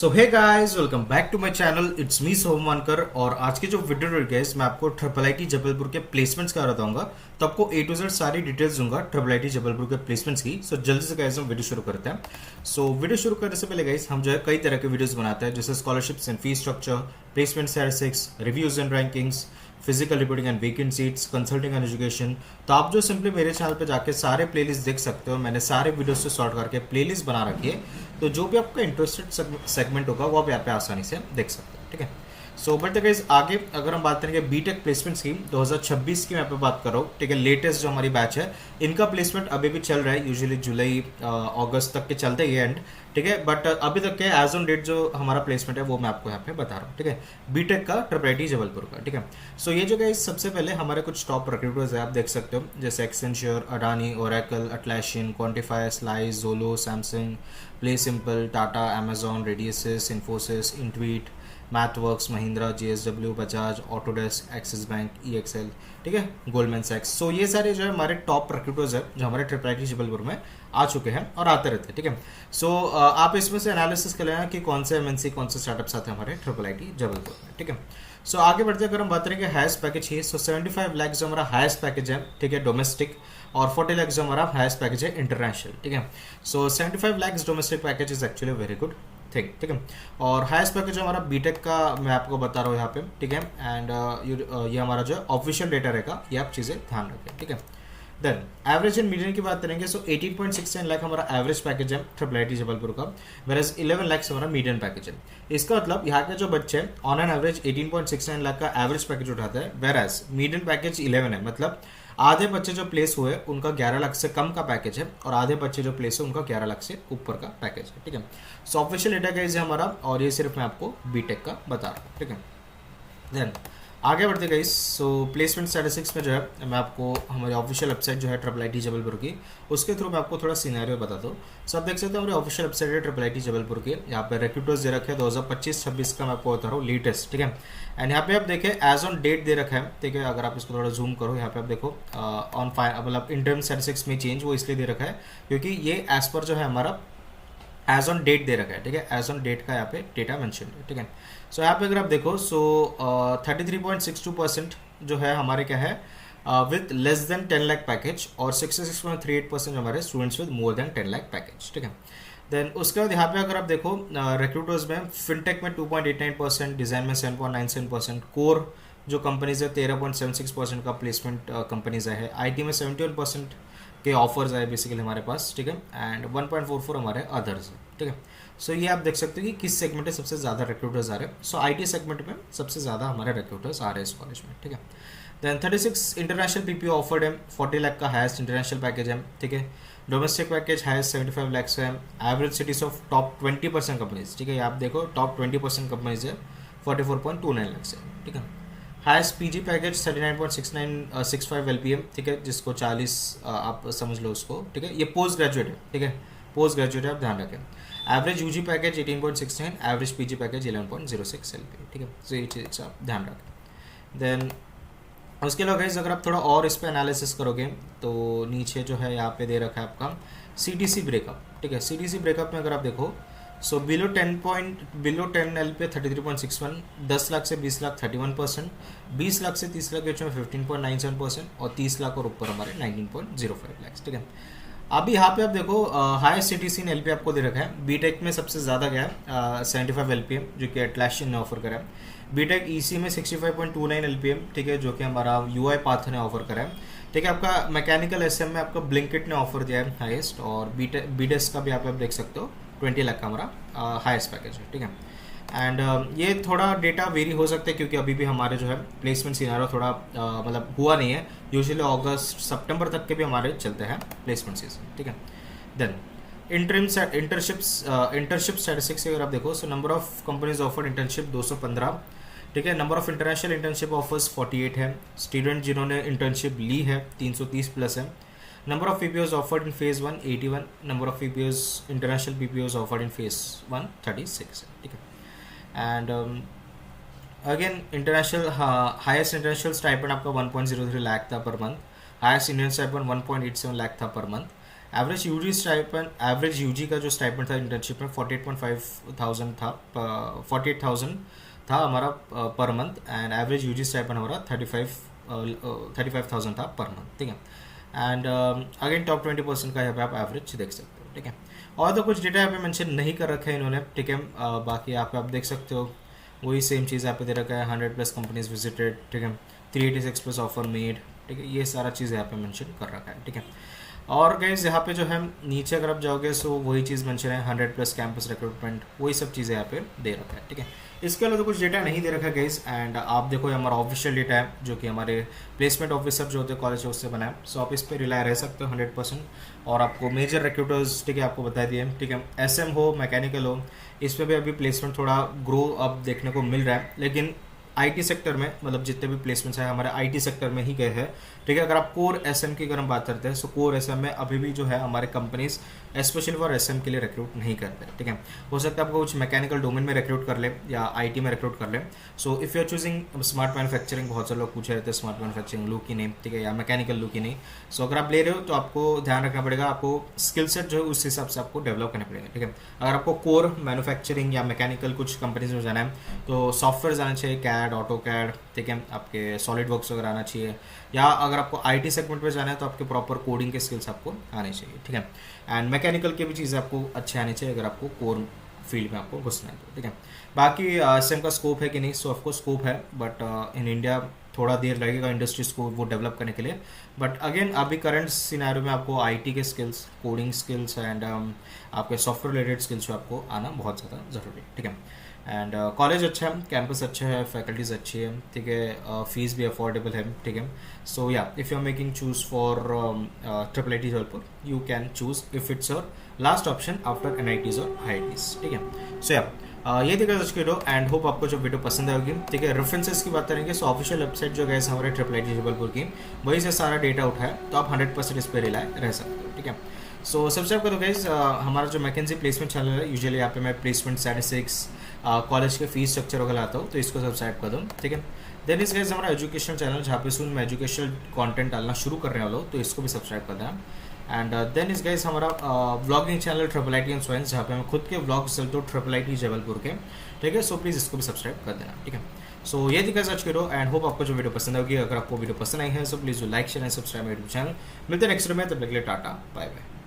So hey guys, welcome back to my channel. It's me Soham Mankar. और आज की जो वीडियो है गाइस, मैं आपको ट्रिपल आईटी जबलपुर के प्लेसमेंट्स का बताऊंगा। तो आपको ए टू जेड सारी डिटेल्स दूंगा ट्रिपल आईटी जबलपुर के प्लेसमेंट्स की। सो जल्दी से गाइस हम वीडियो शुरू करते हैं। सो वीडियो शुरू करने से पहले गाइस, हम जो है कई तरह के वीडियोस बनाते हैं, जैसे scholarships and fee structure, placement statistics, reviews and rankings, physical reporting and vacant seats, consulting and education. तो आप जो सिंपली मेरे चैनल पे जाके सारे प्लेलिस्ट देख सकते हो। मैंने सारे वीडियो से सॉर्ट करके प्लेलिस्ट बना रखी है, तो जो भी आपका इंटरेस्टेड सेगमेंट होगा वो आप यहाँ पे आसानी से देख सकते हो। ठीक है। सो बट गाइस, आगे अगर हम बात करेंगे बीटेक प्लेसमेंट स्कीम 2026 की, मैं यहाँ पे बात कर रहा हूँ। ठीक है। लेटेस्ट जो हमारी बैच है, इनका प्लेसमेंट अभी भी चल रहा है। यूजुअली जुलाई अगस्त तक के चलते ही एंड। ठीक है। बट अभी तक के एज ऑन डेट जो हमारा प्लेसमेंट है वो मैं आपको यहाँ पे बता रहा हूँ। ठीक है। बीटेक का ट्रिपल आईटी जबलपुर का। ठीक है। सो ये जो गाइस, सबसे पहले हमारे कुछ टॉप रिक्रूटर्स है, आप देख सकते हो, जैसे Accenture, Adani, Oracle, Atlassian, Quantiphi, Slice, Zolo, Samsung, Play Simple, Tata, Amazon, Radisys, Infosys, Intuit, MathWorks, Mahindra, JSW, Bajaj, Autodesk, Axis bank, EXL. ठीक है। गोल्डमैन सैक्स। सो ये सारे जो है हमारे टॉप रिक्रूटर्स है, जो हमारे ट्रिपल आईटी जबलपुर में आ चुके हैं और आते रहते हैं। ठीक है। सो आप इसमें से एनालिसिस कर लेना कि कौन से एमएनसी, कौन से स्टार्टअप्स आते हैं हमारे ट्रिपल आईटी जबलपुर में। ठीक है। सो आगे बढ़ते अगर हम बात करेंगे हाईएस्ट पैकेज ही, सो 75 लाख जो हमारा हाईएस्ट पैकेज है, ठीक है, डोमेस्टिक, और 40 लाख जो हमारा हाईएस्ट पैकेज है इंटरनेशनल। ठीक है। सो 75 lakh domestic package is actually very good thing. ठीक है। और हाईएस्ट पैकेज हमारा बीटेक का मैं आपको बता रहा हूँ यहाँ पे। ठीक है। एंड ये हमारा जो ऑफिशियल डेटा रहेगा, ये आप चीज़ें ध्यान रखें। ठीक है। देन एवरेज एंड मीडियन की बात करेंगे, सो 18.69 लाख हमारा एवरेज पैकेज है ट्रिपल आईटी जबलपुर का, वेरएज 11 लाख हमारा मीडियन पैकेज है। इसका मतलब यहाँ के जो बच्चे हैं ऑन एन एवरेज 18.69 लाख का एवरेज पैकेज उठाते हैं, वेरएज मीडियन पैकेज 11 है। मतलब आधे बच्चे जो प्लेस हुए उनका 11 लाख से कम का पैकेज है, और आधे बच्चे जो प्लेस है उनका 11 लाख से ऊपर का पैकेज है। ठीक है। सो ऑफिशियल डेटा गाइस है हमारा, और ये सिर्फ मैं आपको बीटेक का बता रहा हूँ। ठीक है। देन आगे बढ़ते गई, सो प्लेसमेंट स्टैटिस्टिक्स में जो है मैं आपको हमारी ऑफिशियल वेबसाइट जो है ट्रिपल आईटी जबलपुर की, उसके थ्रू मैं आपको थोड़ा सिनेरियो बताता हूँ। सो आप देख सकते हो हमारी ऑफिशियल वेबसाइट है ट्रिपल आईटी जबलपुर की। यहाँ पे रिक्रूटर्स दे रखे हैं 2025-26 का, मैं आपको बता रहा हूँ लेटेस्ट। ठीक है। एंड यहाँ पे आप देखें एज ऑन डेट दे रखा है। ठीक है। अगर आप इसको थोड़ा जूम करो, यहाँ पे आप देखो ऑन मतलब इंटरम स्टैटिस्टिक्स में चेंज, वो इसलिए दे रखा है क्योंकि ये एज पर जो है हमारा एज ऑन डेट दे रखा है। ठीक है। एज ऑन डेट का यहाँ पे डेटा मेंशन है। ठीक है। सो यहाँ पे अगर आप देखो, सो 33.62% जो है हमारे क्या है with less than 10 lakh package, और 66.38% हमारे students with more than 10 lakh package. ठीक है। देन उसके बाद यहाँ पे अगर आप देखो रिक्रूटर्स में फिनटेक में 2.89%, डिज़ाइन में 7.97%, कोर जो कंपनीज है 13.76% का प्लेसमेंट कंपनीज है, आईटी में 71% के ऑफर्स आए बेसिकली हमारे पास। ठीक है। एंड 1.44 हमारे अदर्स है। ठीक है। सो ये आप देख सकते हो कि किस सेगमेंट में सबसे ज़्यादा रिक्रूटर्स आ रहे हैं। सो आईटी सेगमेंट में सबसे ज़्यादा हमारे रिक्रूटर्स आ रहे हैं इस कॉलेज में। ठीक है। देन 36 इंटरनेशनल पीपीओ ऑफर्ड है, 40 लाख का हाईएस्ट इंटरनेशनल पैकेज है। ठीक है। डोमेस्टिक पैकेज हाईएस्ट 75 लाख है। Average cities of top 20% companies. ठीक है। आप देखो टॉप 20% कंपनीज है 44.29 लाख है। ठीक है। Highest PG package 39.6965 LPM. ठीक है। जिसको 40 आप समझ लो उसको। ठीक है। ये पोस्ट ग्रेजुएट है। ठीक है। पोस्ट ग्रेजुएट है, आप ध्यान रखें। Average UG package 18.69, average PG package 11.06 LP. ठीक है। सो ये चीज़ आप ध्यान रखें। देन उसके अलावा गाइस, अगर आप थोड़ा और इस पर एनालिसिस करोगे तो नीचे जो है यहाँ पे दे रखा है आपका सीटीसी ब्रेकअप। ठीक है। सीटीसी ब्रेकअप में अगर आप देखो, सो बिलो 10 एल पे 33.61, 10 लाख से 20 लाख 31%, 20 लाख से 30 लाख के बीच में 15.97%, और 30 लाख और ऊपर हमारे 19.05 लाख। ठीक है। अभी यहाँ पे आप देखो हाईएस्ट सीटीसी ने एलपी आपको दे रखा है। बीटेक में सबसे ज़्यादा गया है 75 एलपीएम, जो कि एटलैसियन ने ऑफर करा है। बीटेक ईसी में 65.29 एलपीएम। ठीक है। जो कि हमारा यूआई पाथ ने ऑफर करा है। ठीक है। आपका मैकेनिकल एसएम में आपका ब्लिंकिट ने ऑफर दिया है हाईएस्ट, और बीडेस का भी आप देख सकते हो 20 लाख का हमारा हाईएस्ट पैकेज है। ठीक है। एंड ये थोड़ा डेटा वेरी हो सकता है क्योंकि अभी भी हमारे जो है प्लेसमेंट सिनेरियो थोड़ा मतलब हुआ नहीं है। यूजुअली अगस्त सितंबर तक के भी हमारे चलते हैं प्लेसमेंट सीजन। ठीक है। देन इंटर्नशिप स्टैटिस्टिक्स अगर आप देखो, so number of companies offered internship 215। ठीक है। Number of international internship offers 48 है। स्टूडेंट जिन्होंने इंटर्नशिप ली है 330 प्लस है। Number of PPOs offered in phase 1 81, number of PPOs international PPOs offered in phase 1 36 है। ठीक है। And again international highest international stipend आपका 1.03 लाख था per month, highest Indian stipend 1.87 lakh था per month, average UG stipend, average UG का जो stipend था internship में 48,500 था, 48,000 था हमारा per month, and average UG stipend हमारा 35,000 था पर मंथ, ठीक है। एंड अगेन टॉप 20% का यहाँ पे आप एवरेज देख सकते हो, ठीक है। और तो कुछ डेटा यहाँ पे मेंशन नहीं कर रखा है इन्होंने, ठीक है। बाकी यहाँ पे आप देख सकते हो वही सेम चीज़ यहाँ पे दे रखा है, 100+ कंपनीज विजिटेड, ठीक है, 386+ ऑफर मेड, ठीक है, ये सारा चीज़ यहाँ पे मेंशन कर रखा है, ठीक है। और गाइस यहाँ पे जो है नीचे अगर आप जाओगे सो वही चीज़ मेंशन है, 100+ कैंपस रिक्रूटमेंट, वही सब चीज़ें यहाँ पे दे रखा है, ठीक है। इसके अलावा तो कुछ डेटा नहीं दे रखा है गाइस। एंड आप देखो ये हमारा ऑफिशियल डेटा है जो कि हमारे प्लेसमेंट ऑफिसर जो होते हैं कॉलेज उससे बना है, सो आप इस पर रिलाय रह सकते हो 100%। और आपको मेजर रिक्रूटर्स, ठीक है, आपको बता दिए, ठीक है, SM हो, मैकेनिकल हो, इस पर भी अभी प्लेसमेंट थोड़ा ग्रो अब देखने को मिल रहा है, लेकिन IT सेक्टर में मतलब जितने भी प्लेसमेंट्स हैं हमारे IT सेक्टर में ही गए हैं, ठीक है। अगर आप कोर SM की अगर हम बात करते हैं सो कोर SM में अभी भी जो है हमारे कंपनीज स्पेशली फॉर SM के लिए रिक्रूट नहीं करते, ठीक है। हो सकता है आपको कुछ मैकेनिकल डोमेन में रिक्रूट कर ले या IT में रिक्रूट कर ले। So if you are choosing smart manufacturing, बहुत सारे लोग पूछ रहे थे स्मार्ट मैन्युफैक्चरिंग लू की नहीं, ठीक है, या मैकेनिकल लू की नहीं। सो अगर आप ले रहे हो तो आपको ध्यान रखना पड़ेगा, आपको स्किल सेट जो है उस हिसाब से आपको डेवलप करना पड़ेगा, ठीक है। अगर आपको कोर मैन्युफैक्चरिंग या मैकेनिकल कुछ कंपनीज में जाना है तो सॉफ्टवेयर जाना चाहिए, CAD, AutoCAD, ठीक है, आपके सॉलिड वर्क्स वगैरह आना चाहिए। या अगर आपको IT सेगमेंट में जाना है तो आपके प्रॉपर कोडिंग के स्किल्स आपको आने चाहिए, ठीक है। एंड मैकेनिकल की भी चीज़ें आपको अच्छे आनी चाहिए अगर आपको कोर फील्ड में आपको घुसना है तो, ठीक है। बाकी SM का स्कोप है कि नहीं, सो ऑफकोर्स स्कोप है, बट इन इंडिया थोड़ा देर लगेगा इंडस्ट्रीज को वो डेवलप करने के लिए। बट अगेन अभी करंट सिनेरियो में आपको IT के स्किल्स, कोडिंग स्किल्स एंड आपके सॉफ्टवेयर रिलेटेड स्किल्स जो आपको आना बहुत ज़्यादा ज़रूरी है, ठीक है। एंड कॉलेज अच्छा है, कैंपस अच्छा है, फैकल्टीज अच्छी है, ठीक है, फीस भी अफोर्डेबल है, ठीक है। सो या if you are making choose for IIT Jabalpur you can choose if it's your last option after NITs और IITs, ठीक है। सो या ये देखा आज की वीडियो, एंड होप आपको जो वीडियो पसंद आएगी, ठीक है। रेफरेंसेस की बात करेंगे सो ऑफिशियल वेबसाइट जो गैस हमारे IIT जबलपुर की, वहीं से सारा डेटा उठाए तो आप 100% इस पर रिलाय रह सकते हो, ठीक है। सो सब्सक्राइब करो गाइज, हमारा जो मैकेंजी प्लेसमेंट चैनल है, यूजुअली यहाँ पे मैं प्लेसमेंट स्टैटिस्टिक्स, कॉलेज के फीस स्ट्रक्चर वगैरह आता हूँ, तो इसको सब्सक्राइब कर दो, ठीक है। देन इस गाइज हमारा एजुकेशन चैनल जहाँ पे सुन मैं एजुकेशनल कंटेंट डालना शुरू करने वाला हूँ, तो इसको भी सब्सक्राइब कर देना। एंड देन इस गाइज हमारा व्लॉगिंग चैनल IIT एंड स्वयंस, जहाँ पे मैं खुद के व्लॉग्स चलते हूँ IIT जबलपुर के, ठीक है। सो प्लीज़ इसको भी सब्सक्राइब कर देना, ठीक है। सो ये दिखा सर्च करो, एंड होप आपको जो वीडियो पसंद होगी। अगर आपको वीडियो पसंद आई है so please like share and subscribe मेरे चैनल। मिलते हैं नेक्स्ट वीडियो में, तब तक के लिए टाटा बाय बाय।